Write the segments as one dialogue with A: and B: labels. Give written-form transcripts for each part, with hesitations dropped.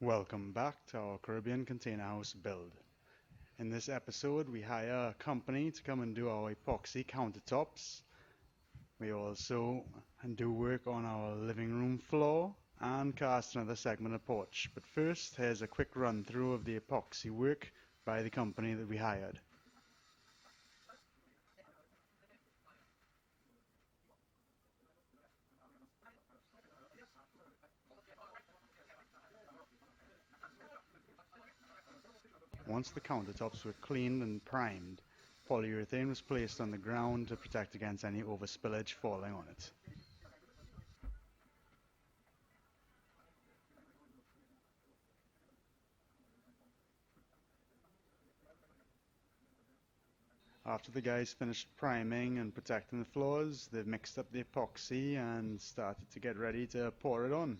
A: Welcome back to our Caribbean container house build. In this episode, we hire a company to come and do our epoxy countertops. We also do work on our living room floor and cast another segment of porch. But first, here's a quick run through of the epoxy work by the company that we hired. Once the countertops were cleaned and primed, polyurethane was placed on the ground to protect against any overspillage falling on it. After the guys finished priming and protecting the floors, they've mixed up the epoxy and started to get ready to pour it on.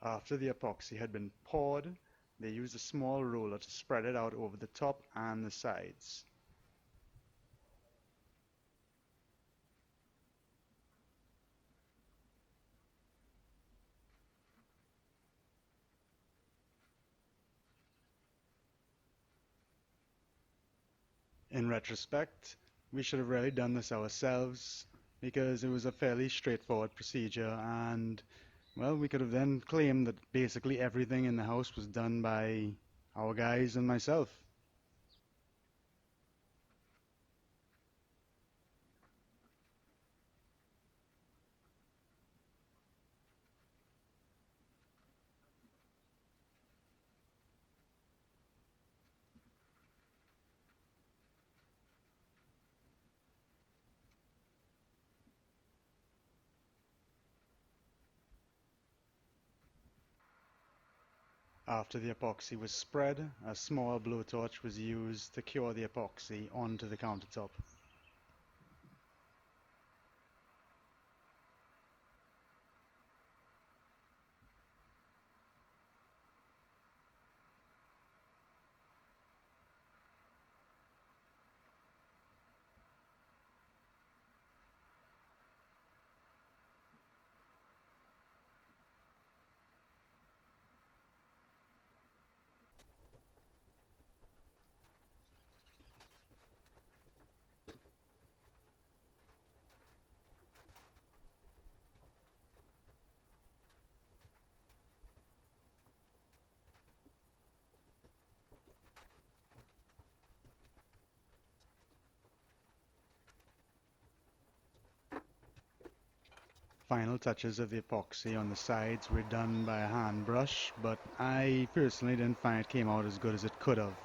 A: After the epoxy had been poured, they used a small roller to spread it out over the top and the sides. In retrospect, we should have really done this ourselves because it was a fairly straightforward procedure, and well, we could have then claimed that basically everything in the house was done by our guys and myself. After the epoxy was spread, a small blowtorch was used to cure the epoxy onto the countertop. Final touches of the epoxy on the sides were done by a hand brush, but I personally didn't find it came out as good as it could have.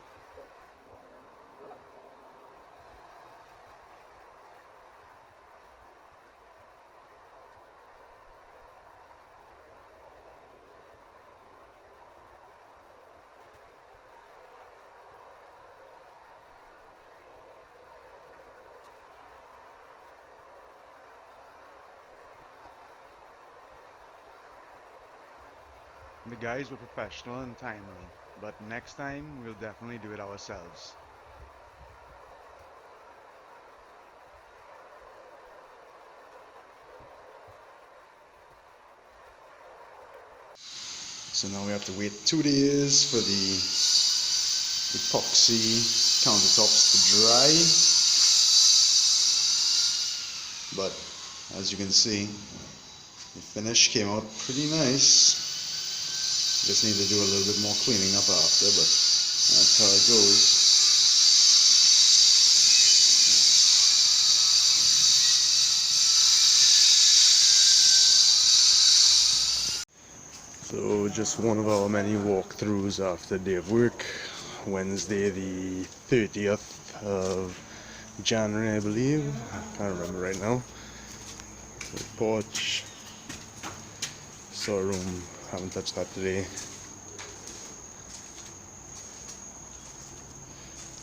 A: The guys were professional and timely, but next time we'll definitely do it ourselves. So now we have to wait 2 days for the epoxy countertops to dry. But as you can see, the finish came out pretty nice. Just need to do a little bit more cleaning up after, but that's how it goes. So just one of our many walkthroughs after a day of work. Wednesday the 30th of January, I believe. I can't remember right now. The porch, storeroom, haven't touched that today.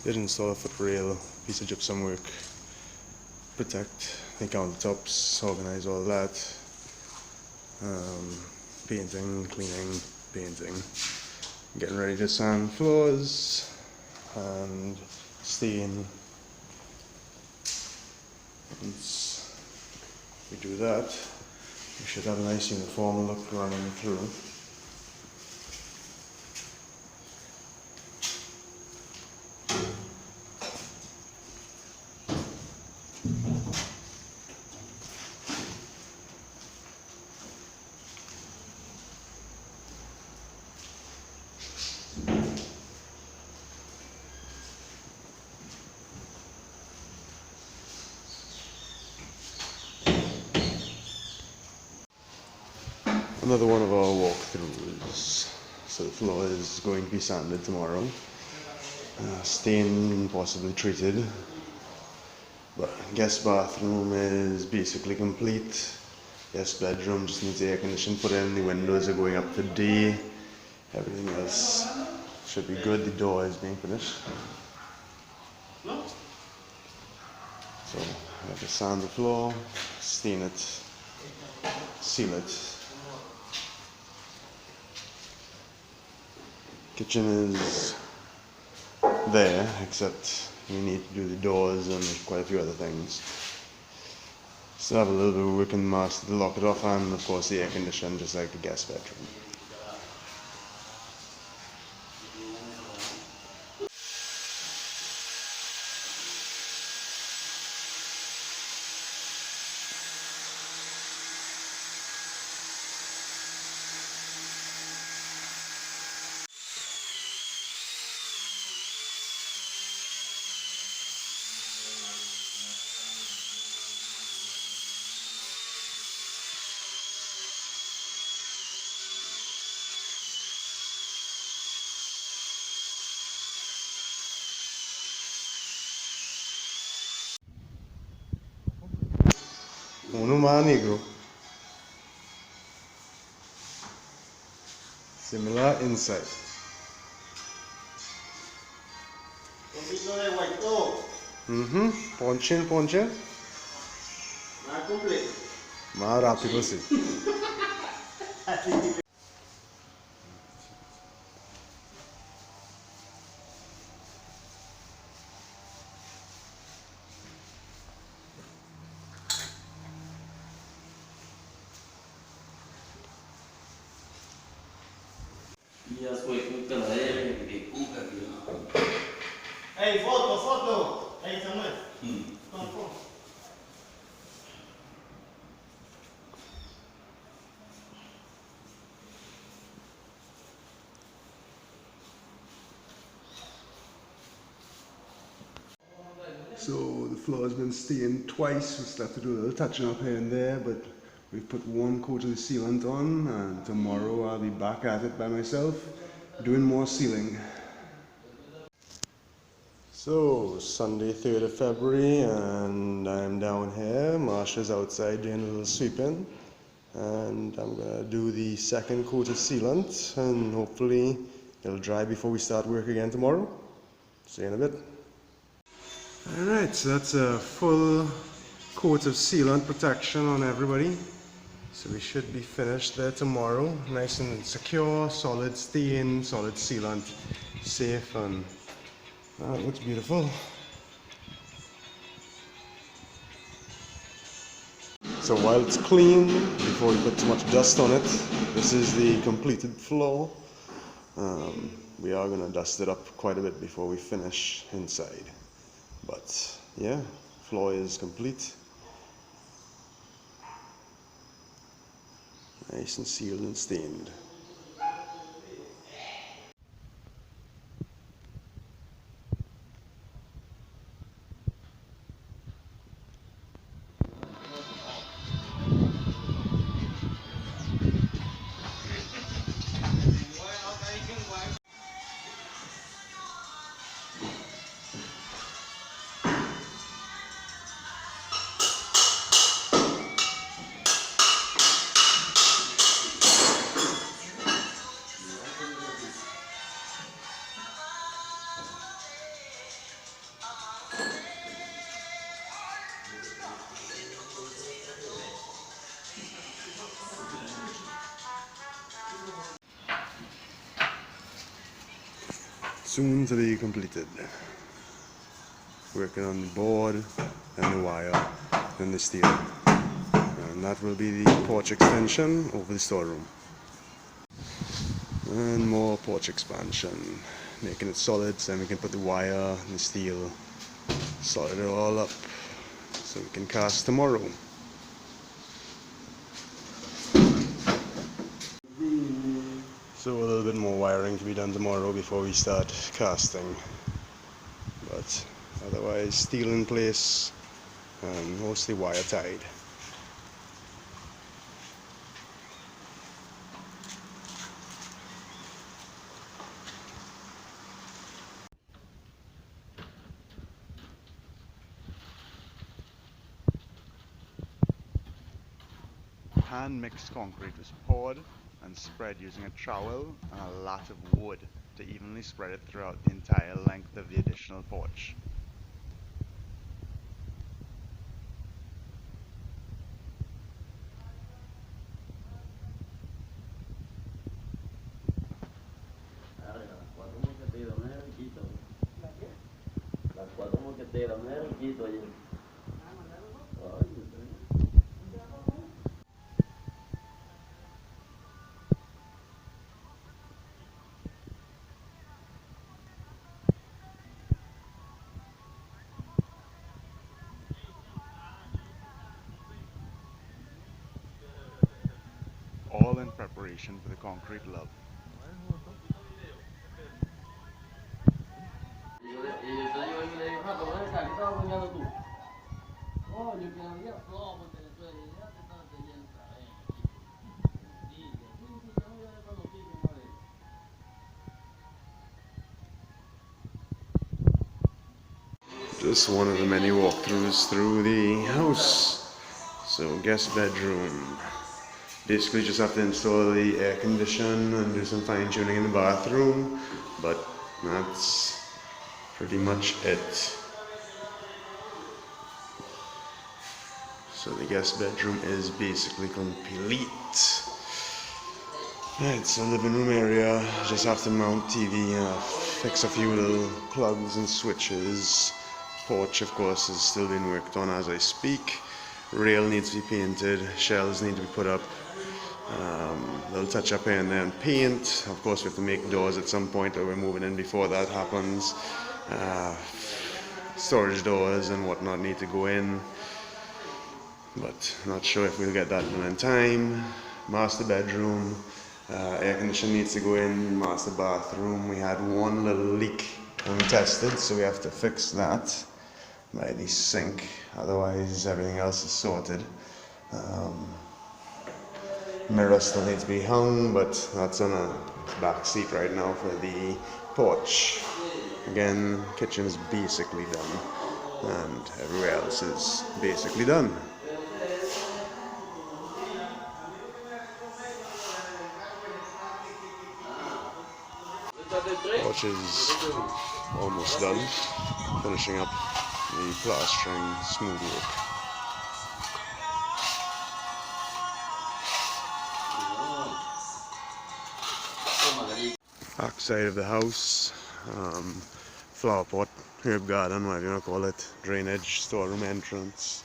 A: Did install a footrail, piece of gypsum work, protect the countertops, organize all that. Painting, cleaning,
B: painting. Getting ready to sand floors and stain. Once we do that, we should have a nice uniform look running through. Another one of our walkthroughs. So the floor is going to be sanded tomorrow. Stained, possibly treated. But guest bathroom is basically complete. Guest bedroom just needs air conditioning put in. The windows are going up today. Everything else should be good. The door is being finished. So I have to sand the floor, stain it, seal it. Kitchen is there, except we need to do the doors and quite a few other things. Still have a little bit of work in the master to lock it off, and of course the air conditioner, just like the guest bedroom. Uno más negro. Similar inside. Ponche.
C: Más completo.
B: Más rápido, sí.
C: Hey, foto. Hey, Samuel. Come.
B: So the floor has been stained twice. We still have to do a little touching up here and there, but we've put one coat of the sealant on, and tomorrow I'll be back at it by myself, doing more sealing. So, Sunday 3rd of February, and I'm down here. Marsha's outside doing a little sweeping, and I'm gonna do the second coat of sealant, and hopefully it'll dry before we start work again tomorrow. See you in a bit. Alright, so that's a full coat of sealant protection on everybody. So we should be finished there tomorrow. Nice and secure, solid stain, solid sealant, safe, and it looks beautiful. So while it's clean, before we put too much dust on it, this is the completed floor. We are going to dust it up quite a bit before we finish inside. But yeah, floor is complete. Nice and sealed and stained. soon to be completed. Working on the board and the wire and the steel. And that will be the porch extension over the storeroom. And more porch expansion. Making it solid so then we can put the wire and the steel, solid it all up so we can cast tomorrow. So a little bit more wiring to be done tomorrow before we start casting. But otherwise steel in place and mostly wire tied.
A: Hand-mixed concrete was poured and spread using a trowel and a lot of wood to evenly spread it throughout the entire length of the additional porch. All in preparation for the concrete love.
B: Just one of the many walkthroughs through the house. So guest bedroom. Basically just have to install the air condition and do some fine tuning in the bathroom, but that's pretty much it. So the guest bedroom is basically complete. Right, so living room area, just have to mount TV, fix a few little plugs and switches. Porch, of course, is still being worked on as I speak. Rail needs to be painted, shelves need to be put up. Little touch up here and there and paint. Of course, we have to make doors at some point, or we're moving in before that happens. Storage doors and whatnot need to go in, but not sure if we'll get that done in time. Master bedroom, air conditioning needs to go in. Master bathroom, we had one little leak untested, so we have to fix that by the sink. Otherwise, everything else is sorted. Mirror still needs to be hung, but that's on a back seat right now for the porch. Again, kitchen is basically done, and everywhere else is basically done. Porch is almost done, finishing up the plastering smooth work. Back side of the house, flower pot, herb garden, whatever you want to call it, drainage, storeroom entrance,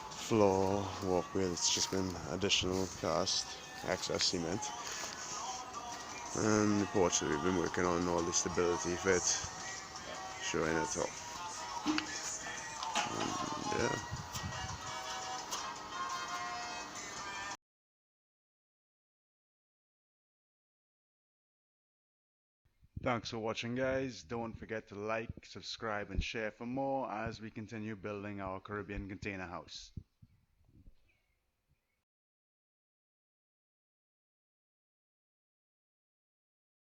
B: floor, walkway. It's just been additional cast, excess cement. And the porch that we've been working on, all the stability fit, showing it off. And yeah.
A: Thanks for watching, guys. Don't forget to like, subscribe and share for more as we continue building our Caribbean container house.